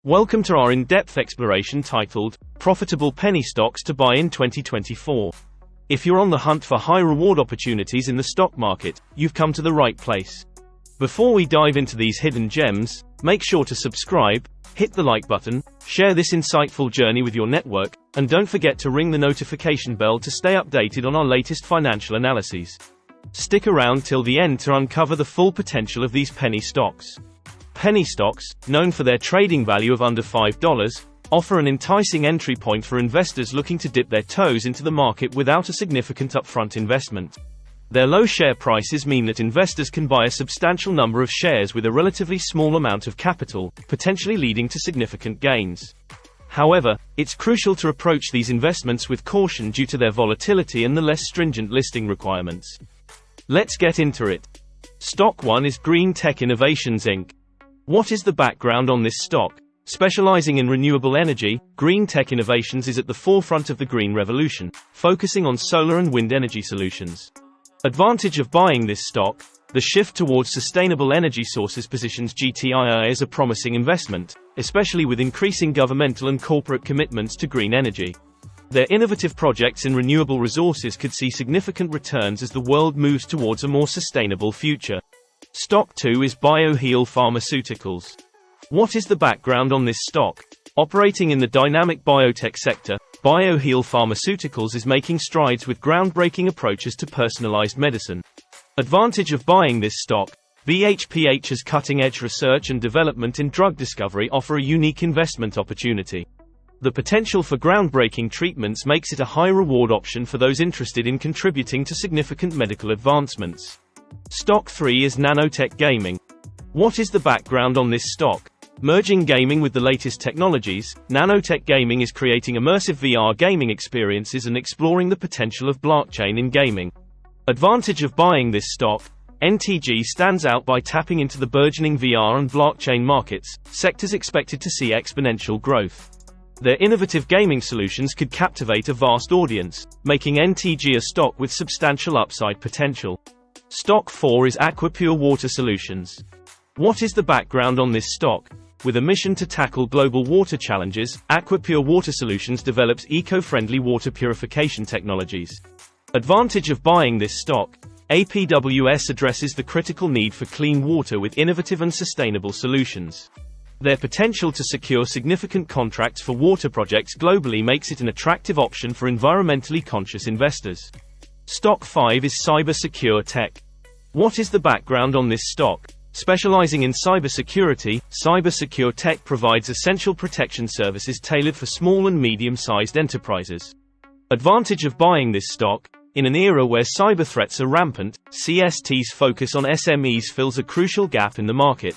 Welcome to our in-depth exploration titled, Profitable Penny Stocks to Buy in 2024. If you're on the hunt for high-reward opportunities in the stock market, you've come to the right place. Before we dive into these hidden gems, make sure to subscribe, hit the like button, share this insightful journey with your network, and don't forget to ring the notification bell to stay updated on our latest financial analyses. Stick around till the end to uncover the full potential of these penny stocks. Penny stocks, known for their trading value of under $5, offer an enticing entry point for investors looking to dip their toes into the market without a significant upfront investment. Their low share prices mean that investors can buy a substantial number of shares with a relatively small amount of capital, potentially leading to significant gains. However, it's crucial to approach these investments with caution due to their volatility and the less stringent listing requirements. Let's get into it. Stock 1 is 𝐁𝐿 Innovations Inc. What is the background on this stock? Specializing in renewable energy, 𝐁𝐿 Innovations is at the forefront of the green revolution, focusing on solar and wind energy solutions. Advantage of buying this stock: the shift towards sustainable energy sources positions 𝐁𝐿 as a promising investment, especially with increasing governmental and corporate commitments to green energy. Their innovative projects in renewable resources could see significant returns as the world moves towards a more sustainable future. Stock 2 is BioHeal Pharmaceuticals. What is the background on this stock? Operating in the dynamic biotech sector, BioHeal Pharmaceuticals is making strides with groundbreaking approaches to personalized medicine. Advantage of buying this stock: BHPH's cutting-edge research and development in drug discovery offer a unique investment opportunity. The potential for groundbreaking treatments makes it a high-reward option for those interested in contributing to significant medical advancements. Stock 3 is Nanotech Gaming. What is the background on this stock? Merging gaming with the latest technologies, Nanotech Gaming is creating immersive VR gaming experiences and exploring the potential of blockchain in gaming. Advantage of buying this stock: NTG stands out by tapping into the burgeoning VR and blockchain markets, sectors expected to see exponential growth. Their innovative gaming solutions could captivate a vast audience, making NTG a stock with substantial upside potential. Stock 4 is Aquapure Water Solutions. What is the background on this stock? With a mission to tackle global water challenges, Aquapure Water Solutions develops eco-friendly water purification technologies. Advantage of buying this stock: APWS addresses the critical need for clean water with innovative and sustainable solutions. Their potential to secure significant contracts for water projects globally makes it an attractive option for environmentally conscious investors. Stock 5 is cybersecurity. What is the background on this stock? Specializing in cybersecurity, cybersecurity provides essential protection services tailored for small and medium-sized enterprises. Advantage of buying this stock: in an era where cyber threats are rampant, CST's focus on SMEs fills a crucial gap in the market.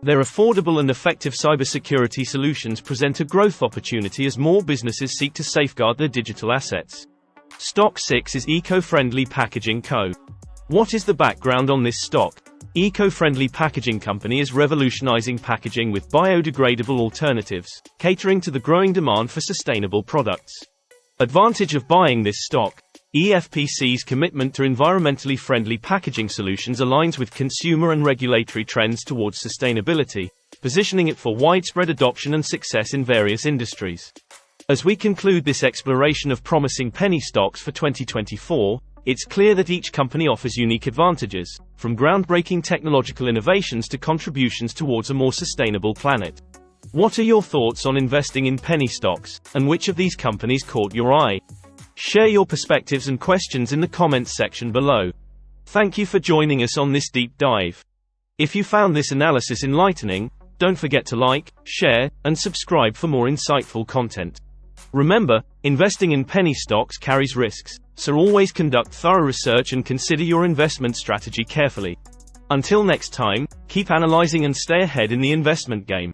Their affordable and effective cybersecurity solutions present a growth opportunity as more businesses seek to safeguard their digital assets. Stock 6 is Eco-Friendly Packaging Co. What is the background on this stock? Eco-Friendly Packaging Company is revolutionizing packaging with biodegradable alternatives, catering to the growing demand for sustainable products. Advantage of buying this stock: EFPC's commitment to environmentally friendly packaging solutions aligns with consumer and regulatory trends towards sustainability, positioning it for widespread adoption and success in various industries. As we conclude this exploration of promising penny stocks for 2024, it's clear that each company offers unique advantages, from groundbreaking technological innovations to contributions towards a more sustainable planet. What are your thoughts on investing in penny stocks, and which of these companies caught your eye? Share your perspectives and questions in the comments section below. Thank you for joining us on this deep dive. If you found this analysis enlightening, don't forget to like, share, and subscribe for more insightful content. Remember, investing in penny stocks carries risks, so always conduct thorough research and consider your investment strategy carefully. Until next time, keep analyzing and stay ahead in the investment game.